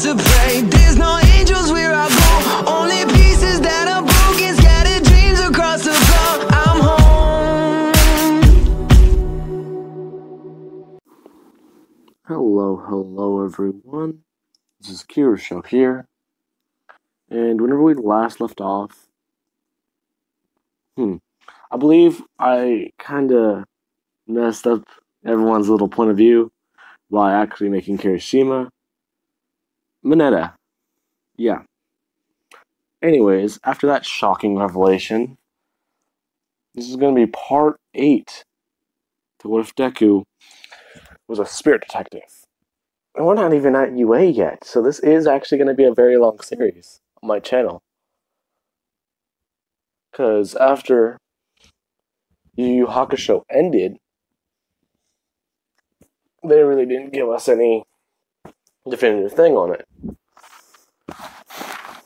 to pray. There's no angels where I go, only pieces that are broken, scattered dreams across the floor. I'm home. Hello everyone. This is Hakusho here. And whenever we last left off, I believe I kinda messed up everyone's little point of view by actually making Kirishima Mineta. Yeah. Anyways, after that shocking revelation, this is gonna be part 8 to what if Deku was a spirit detective. And we're not even at UA yet, so this is actually gonna be a very long series on my channel. Because after Yu Yu Hakusho ended, they really didn't give us any definitive thing on it.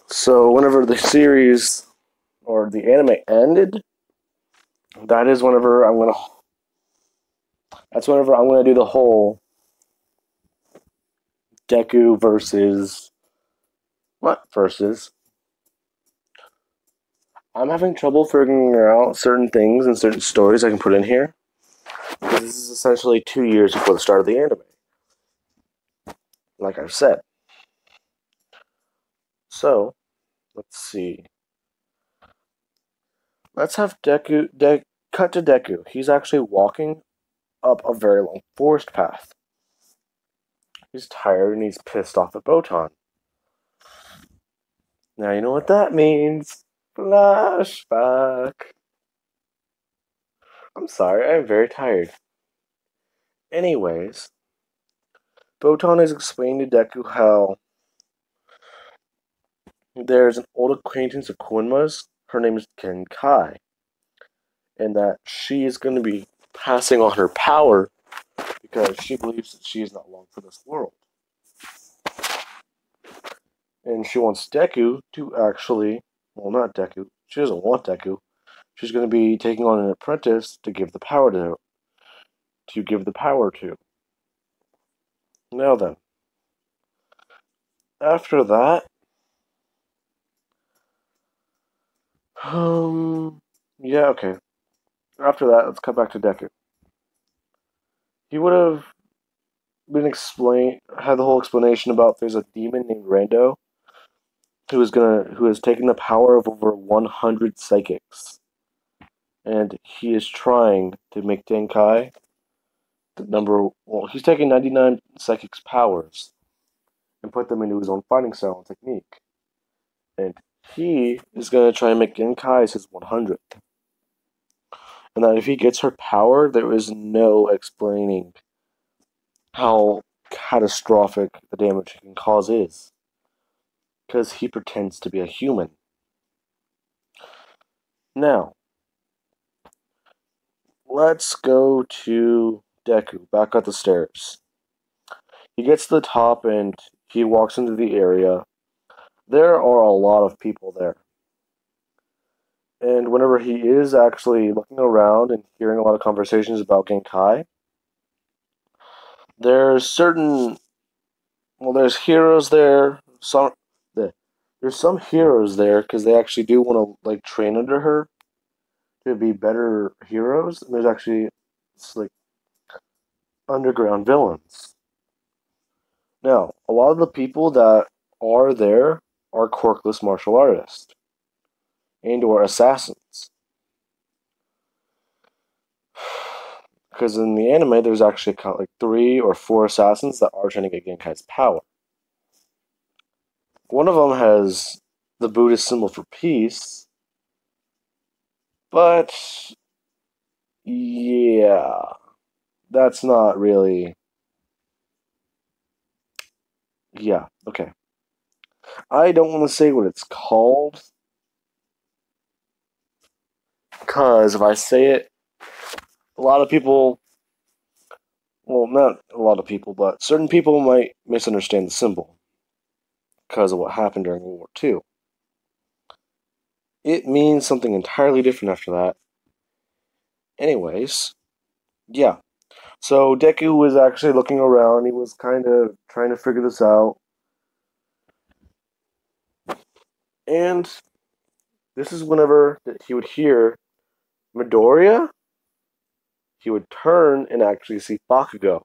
So whenever the series or the anime ended, that's whenever I'm gonna do the whole Deku versus I'm having trouble figuring out certain things and certain stories I can put in here. Because this is essentially 2 years before the start of the anime. Like I've said. So, let's see. Let's have cut to Deku. He's actually walking up a very long forest path. He's tired and he's pissed off at Botan. Now you know what that means. Flashback. I'm sorry, I'm very tired. Anyways, Botan is explaining to Deku how there's an old acquaintance of Koenma's. Her name is Genkai. And that she is going to be passing on her power because she believes that she is not long for this world. And she wants Deku to actually, well, not Deku. She doesn't want Deku. She's going to be taking on an apprentice to give the power to. Now then, after that, yeah, okay. After that, let's cut back to Deku. He would have had the whole explanation about there's a demon named Rando who has taken the power of over 100 psychics. And he is trying to make Denkai he's taking 99 psychics' powers and put them into his own fighting style and technique. And he is going to try and make Genkai's his 100th. And that if he gets her power, there is no explaining how catastrophic the damage he can cause is. Because he pretends to be a human. Now, let's go to Deku, back up the stairs. He gets to the top and he walks into the area. There are a lot of people there. And whenever he is actually looking around and hearing a lot of conversations about Genkai, there's heroes there. There's some heroes there because they actually do want to train under her to be better heroes. And there's actually underground villains. Now, a lot of the people that are there are quirkless martial artists and or assassins. Because in the anime, there's actually 3 or 4 assassins that are trying to get Genkai's power. One of them has the Buddhist symbol for peace, but yeah, that's not really. Yeah, okay. I don't want to say what it's called, because if I say it, a lot of people, well, not a lot of people, but certain people might misunderstand the symbol because of what happened during World War II. It means something entirely different after that. Anyways, yeah. So Deku was actually looking around. He was kind of trying to figure this out. And this is whenever he would hear Midoriya, he would turn and actually see Bakugo.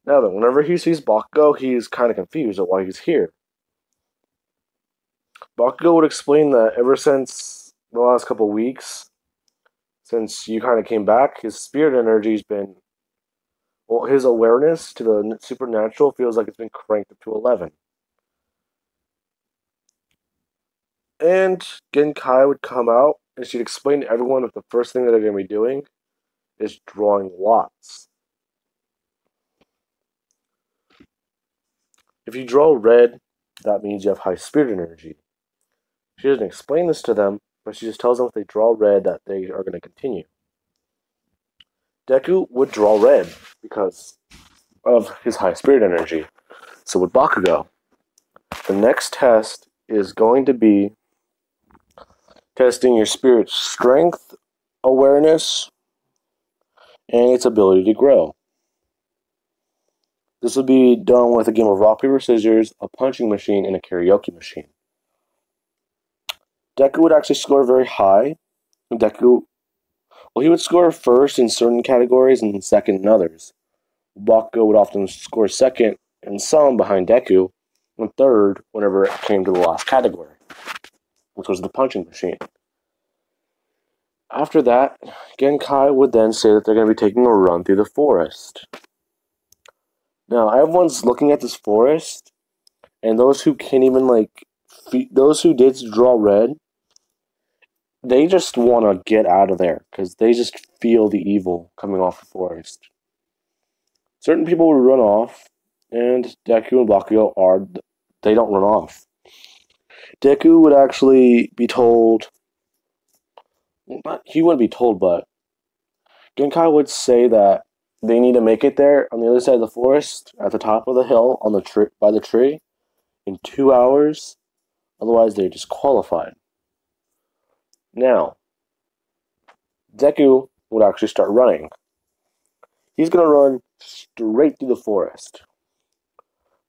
Now then, whenever he sees Bakugo, he's kind of confused at why he's here. Bakugo would explain that ever since the last couple of weeks, since you kind of came back, his spirit energy's been, well, his awareness to the supernatural feels like it's been cranked up to 11. And Genkai would come out, and she'd explain to everyone that the first thing that they're going to be doing is drawing lots. If you draw red, that means you have high spirit energy. She doesn't explain this to them, but she just tells them if they draw red that they are going to continue. Deku would draw red because of his high spirit energy. So would Bakugo. The next test is going to be testing your spirit's strength, awareness, and its ability to grow. This will be done with a game of rock, paper, scissors, a punching machine, and a karaoke machine. Deku would actually score very high. He would score first in certain categories and second in others. Bakugo would often score second in some behind Deku, and third whenever it came to the last category, which was the punching machine. After that, Genkai would then say that they're going to be taking a run through the forest. Now, everyone's looking at this forest, and those who can't even, those who did draw red, they just want to get out of there, because they just feel the evil coming off the forest. Certain people would run off, and Deku and Bakugo they don't run off. Deku would actually be told, he wouldn't be told, but Genkai would say that they need to make it there on the other side of the forest, at the top of the hill, on the by the tree, in 2 hours. Otherwise, they're disqualified. Now, Deku would actually start running. He's going to run straight through the forest.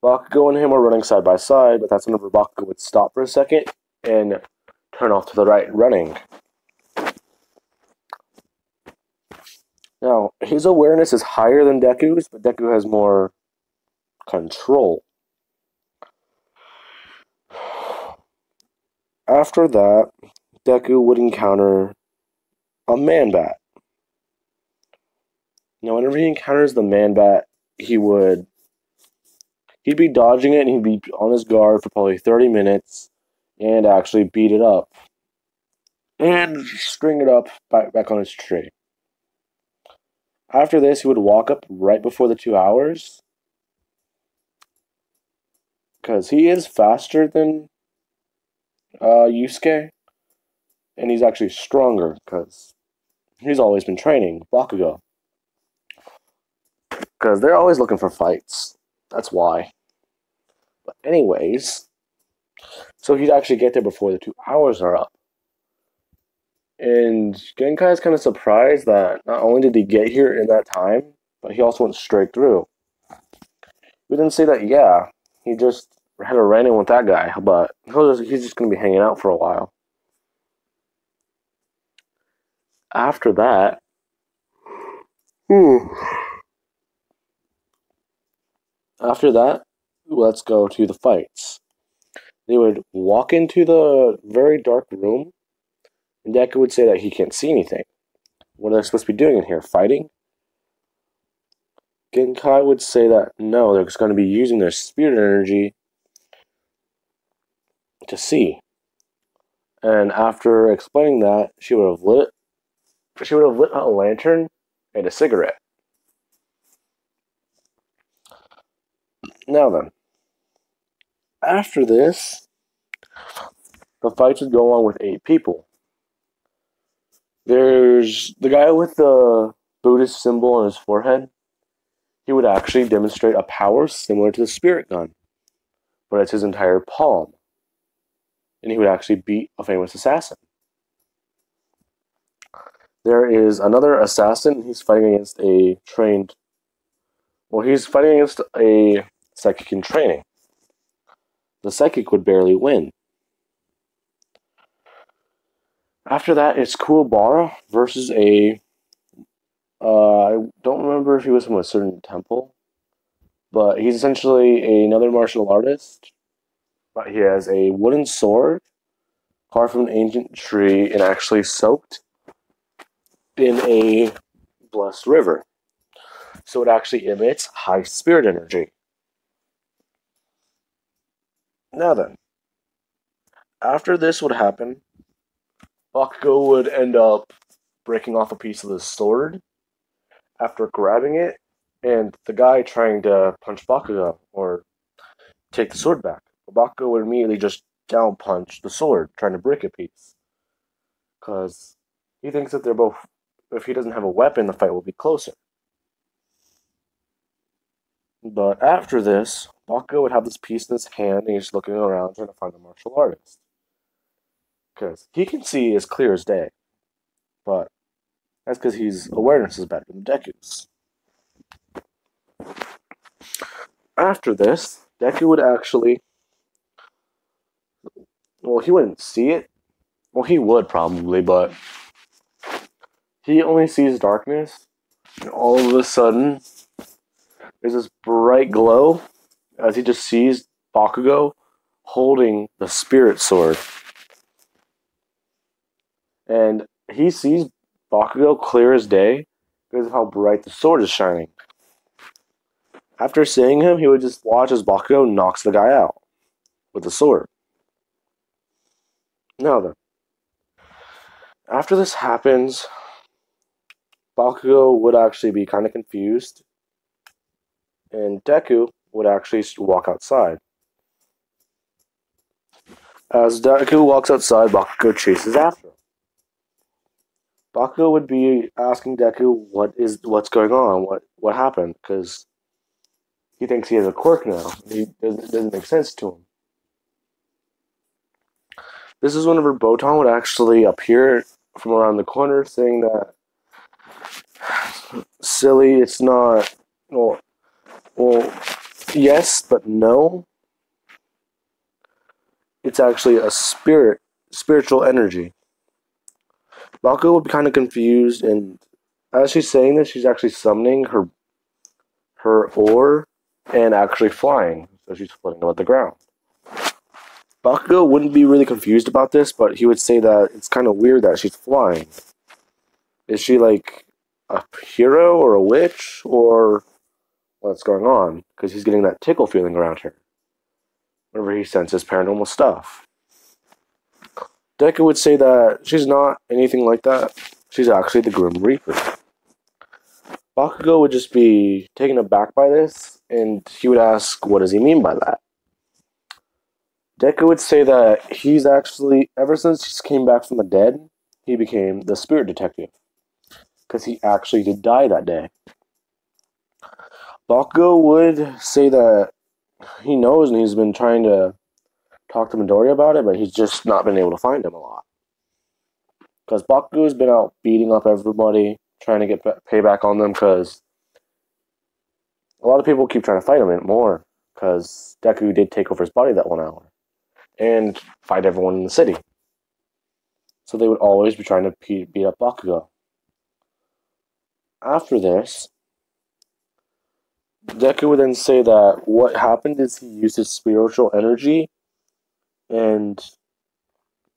Bakugo and him are running side by side, but that's whenever Bakugo would stop for a second and turn off to the right, running. Now, his awareness is higher than Deku's, but Deku has more control. After that, Deku would encounter a man-bat. Now, whenever he encounters the man-bat, he'd be dodging it, and he'd be on his guard for probably 30 minutes, and actually beat it up. And string it up back on his tree. After this, he would walk up right before the 2 hours, because he is faster than Yusuke, and he's actually stronger, because he's always been training Bakugo. Because they're always looking for fights. That's why. But anyways, so he'd actually get there before the 2 hours are up. And Genkai is kind of surprised that not only did he get here in that time, but he also went straight through. We didn't say that, yeah, he just had a run-in with that guy, but he's just going to be hanging out for a while. After that, let's go to the fights. They would walk into the very dark room, and Deku would say that he can't see anything. What are they supposed to be doing in here? Fighting? Genkai would say that no, they're just going to be using their spirit energy to see. And after explaining that, she would have lit a lantern and a cigarette. Now then, after this, the fights would go on with 8 people. There's the guy with the Buddhist symbol on his forehead. He would actually demonstrate a power similar to the spirit gun, but it's his entire palm. And he would actually beat a famous assassin. There is another assassin. He's fighting against a psychic in training. the psychic would barely win. After that, it's Kuwabara versus I don't remember if he was from a certain temple, but he's essentially another martial artist. But he has a wooden sword carved from an ancient tree and actually soaked in a blessed river. So it actually emits high spirit energy. Now then, after this would happen, Bakugo would end up breaking off a piece of the sword after grabbing it, and the guy trying to punch Bakugo or take the sword back. Bakugo would immediately just down punch the sword, trying to break a piece. Because he thinks that they're both, if he doesn't have a weapon, the fight will be closer. But after this, Bakugo would have this piece in his hand, and he's looking around trying to find a martial artist. Because he can see as clear as day. But that's because his awareness is better than Deku's. After this, Deku would actually... Well, he wouldn't see it. Well, he would probably, but... He only sees darkness, and all of a sudden, there's this bright glow as he just sees Bakugo holding the spirit sword. And he sees Bakugo clear as day because of how bright the sword is shining. After seeing him, he would just watch as Bakugo knocks the guy out with the sword. Now then, after this happens, Bakugo would actually be kind of confused, and Deku would actually walk outside. As Deku walks outside, Bakugo chases after him. Bakugo would be asking Deku what's going on, what happened, because he thinks he has a quirk now. It doesn't make sense to him. This is whenever Botan would actually appear from around the corner, saying that, silly, it's not, well, yes, but no. It's actually a spiritual energy. Bakugo would be kind of confused, and as she's saying this, she's actually summoning her oar and actually flying. So she's floating above the ground. Bakugo wouldn't be really confused about this, but he would say that it's kind of weird that she's flying. Is she like a hero or a witch, or what's going on? Because he's getting that tickle feeling around her whenever he senses paranormal stuff. Deku would say that she's not anything like that. She's actually the Grim Reaper. Bakugo would just be taken aback by this, and he would ask, what does he mean by that? Deku would say that he's actually, ever since he came back from the dead, he became the spirit detective. Because he actually did die that day. Bakugo would say that he knows, and he's been trying to talk to Midoriya about it, but he's just not been able to find him a lot. Because Bakugo's been out beating up everybody, trying to get payback on them, because a lot of people keep trying to fight him more, because Deku did take over his body that 1 hour, and fight everyone in the city. So they would always be trying to beat up Bakugo. After this, Deku would then say that what happened is he used his spiritual energy, and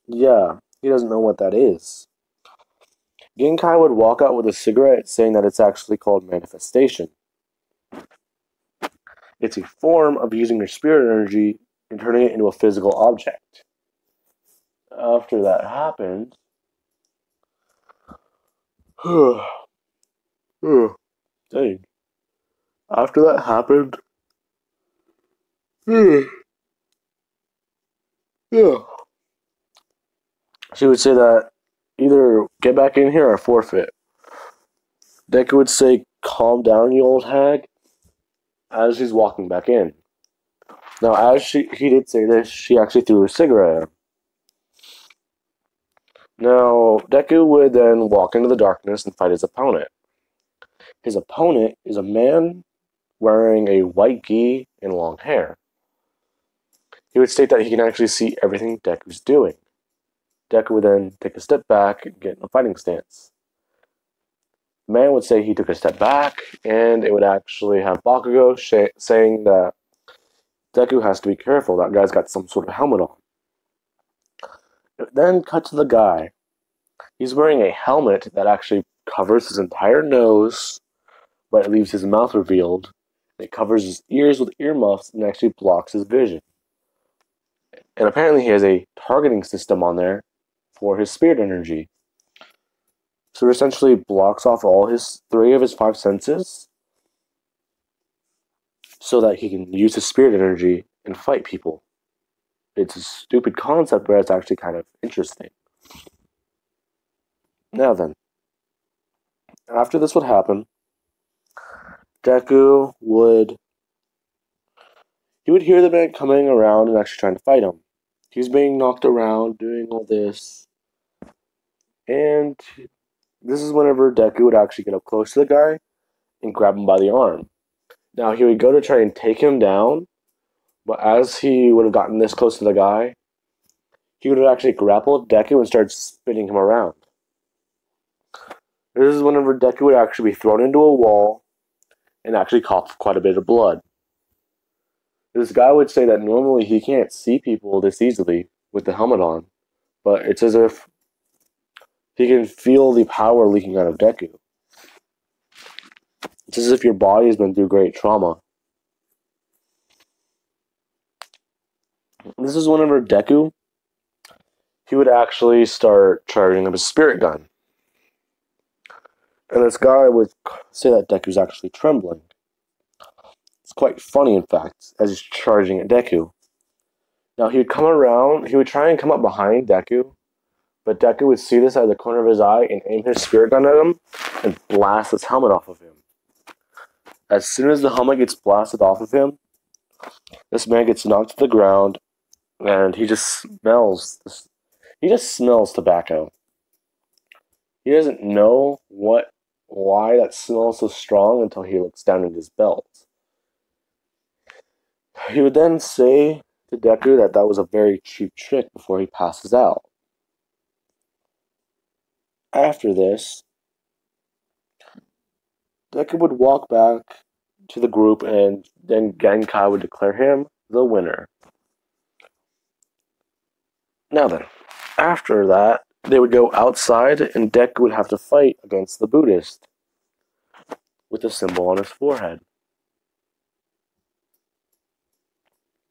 yeah, he doesn't know what that is. Genkai would walk out with a cigarette, saying that it's actually called manifestation. It's a form of using your spirit energy and turning it into a physical object. After that happened, dang. After that happened, yeah. She would say that either get back in here or forfeit. Deku would say, calm down, you old hag, as he's walking back in. Now, as he did say this, she actually threw a cigarette at him. Now, Deku would then walk into the darkness and fight his opponent. His opponent is a man wearing a white gi and long hair. he would state that he can actually see everything Deku's doing. Deku would then take a step back and get in a fighting stance. The man would say he took a step back, and it would actually have Bakugo saying that Deku has to be careful, that guy's got some sort of helmet on. It then cut to the guy. He's wearing a helmet that actually covers his entire nose, but it leaves his mouth revealed. It covers his ears with earmuffs and actually blocks his vision. And apparently he has a targeting system on there for his spirit energy. So it essentially blocks off all his 3 of his 5 senses so that he can use his spirit energy and fight people. It's a stupid concept, but it's actually kind of interesting. Now then, after this would happen, Deku would hear the man coming around and actually trying to fight him. He was being knocked around, doing all this, and this is whenever Deku would actually get up close to the guy and grab him by the arm. Now he would go to try and take him down, but as he would have gotten this close to the guy, he would have actually grappled Deku and started spinning him around. This is whenever Deku would actually be thrown into a wall and actually cough quite a bit of blood. This guy would say that normally he can't see people this easily with the helmet on, but it's as if he can feel the power leaking out of Deku. It's as if your body has been through great trauma. This is whenever Deku, he would actually start charging up his spirit gun. And this guy would say that Deku's actually trembling. It's quite funny, in fact, as he's charging at Deku. Now, he would come around, he would try and come up behind Deku, but Deku would see this out of the corner of his eye and aim his spirit gun at him and blast his helmet off of him. As soon as the helmet gets blasted off of him, this man gets knocked to the ground, and he just smells tobacco. He doesn't know why that smell is so strong until he looks down at his belt. He would then say to Deku that that was a very cheap trick before he passes out. After this, Deku would walk back to the group and then Genkai would declare him the winner. Now then, after that, they would go outside and Deku would have to fight against the Buddhist with a symbol on his forehead.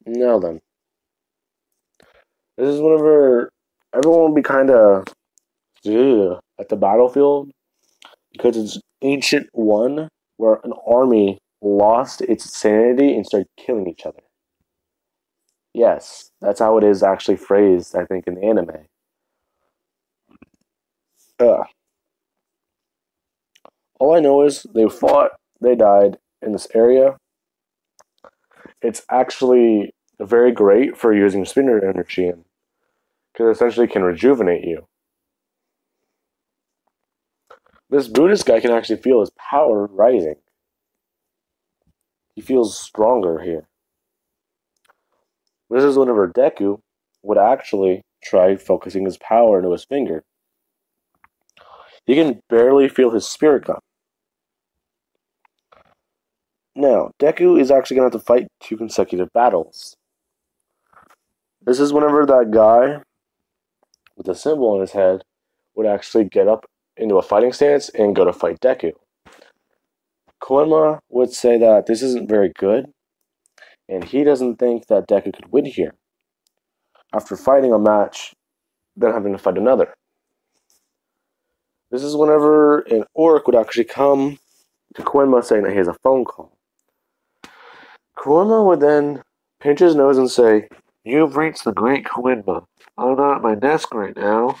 Now then, this is whenever everyone would be kind of at the battlefield because it's ancient one where an army lost its sanity and started killing each other. Yes, that's how it is actually phrased, I think, in the anime. All I know is they fought, they died in this area. It's actually very great for using spirit energy in, because it essentially can rejuvenate you. This Buddhist guy can actually feel his power rising. He feels stronger here. This is whenever Deku would actually try focusing his power into his finger. He can barely feel his spirit gun. Now, Deku is actually going to have to fight 2 consecutive battles. This is whenever that guy with the symbol on his head would actually get up into a fighting stance and go to fight Deku. Koenma would say that this isn't very good, and he doesn't think that Deku could win here. After fighting a match, then having to fight another. This is whenever an orc would actually come to Koenma saying that he has a phone call. Koenma would then pinch his nose and say, "You've reached the great Koenma. I'm not at my desk right now.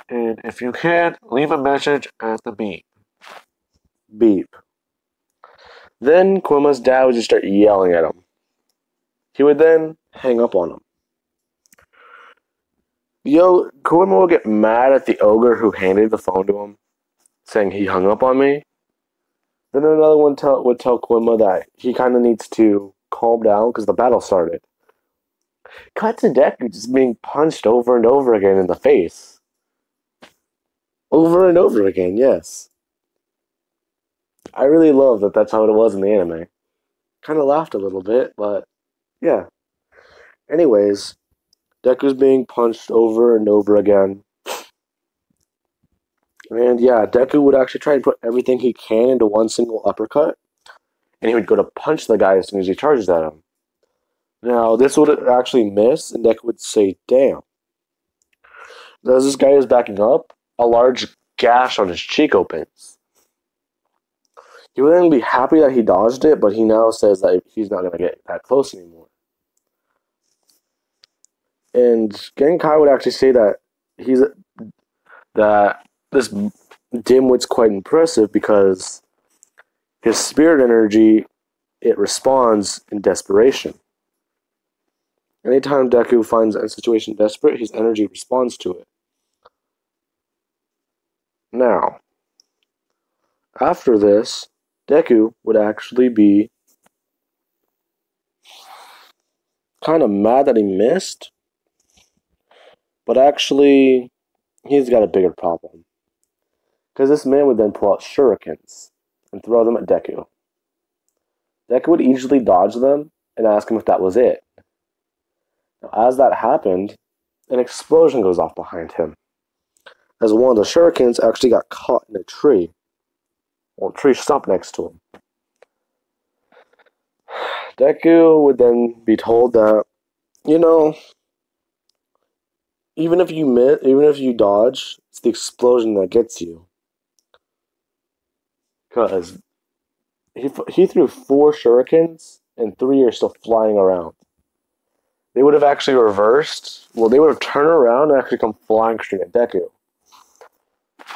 And if you can, leave a message at the beep." Beep. Then Koenma's dad would just start yelling at him. He would then hang up on him. Koenma would get mad at the ogre who handed the phone to him, saying he hung up on me. Then another one would tell Koenma that he kind of needs to calm down because the battle started. Cut to Deku just being punched over and over again in the face. Over and over again, yes. I really love that that's how it was in the anime. Kind of laughed a little bit, but yeah. Anyways, Deku's being punched over and over again. And yeah, Deku would actually try and put everything he can into one single uppercut, and he would go to punch the guy as soon as he charges at him. Now, this would actually miss, and Deku would say, damn. As this guy is backing up, a large gash on his cheek opens. He would then be happy that he dodged it, but he now says that he's not going to get that close anymore. And Genkai would actually say that this dimwit's quite impressive because his spirit energy, it responds in desperation. Anytime Deku finds a situation desperate, his energy responds to it. Now, after this, Deku would actually be kind of mad that he missed, but actually, he's got a bigger problem. Because this man would then pull out shurikens and throw them at Deku. Deku would easily dodge them and ask him if that was it. Now, as that happened, an explosion goes off behind him, as one of the shurikens actually got caught in a tree. Well, a tree stump next to him. Deku would then be told that, even if you dodge, it's the explosion that gets you. Because he threw 4 shurikens, and 3 are still flying around. They would have actually reversed. Well, they would have turned around and actually come flying straight at Deku.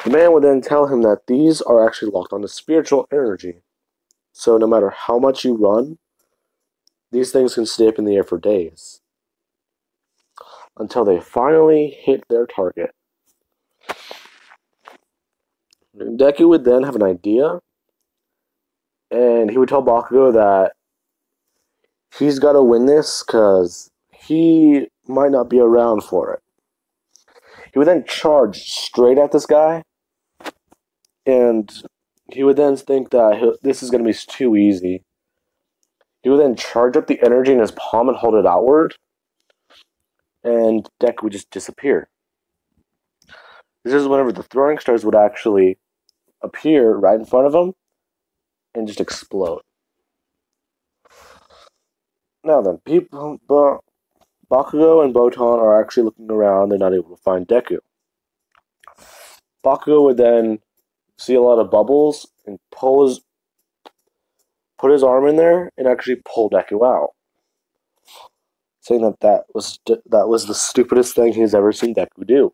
The man would then tell him that these are actually locked onto spiritual energy. So no matter how much you run, these things can stay up in the air for days. Until they finally hit their target. Deku would then have an idea, and he would tell Bakugo that he's got to win this because he might not be around for it. He would then charge straight at this guy, and he would then think that this is going to be too easy. He would then charge up the energy in his palm and hold it outward, and Deku would just disappear. This is whenever the throwing stars would actually appear right in front of him and just explode. Now then, Bakugo and Botan are actually looking around. They're not able to find Deku. Bakugo would then see a lot of bubbles and put his arm in there and actually pull Deku out, saying that was the stupidest thing he's ever seen Deku do.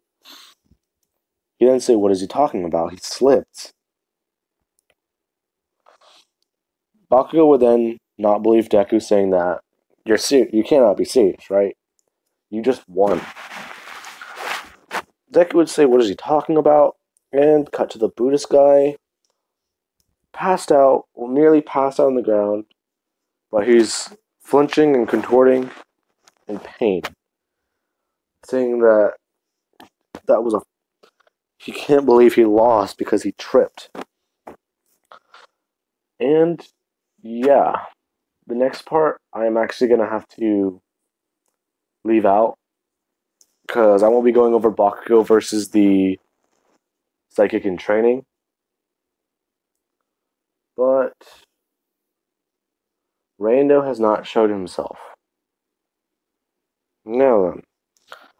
He then said, "What is he talking about? He slipped." Bakugo would then not believe Deku, saying that you cannot be serious, right? You just won. Deku would say, "What is he talking about?" And cut to the Buddhist guy, nearly passed out on the ground, but he's flinching and contorting in pain, saying that he can't believe he lost because he tripped. And yeah, the next part I am actually going to have to leave out because I won't be going over Bakugo versus the Psychic in Training. But Rando has not showed himself. Now then,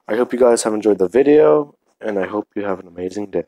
I hope you guys have enjoyed the video, and I hope you have an amazing day.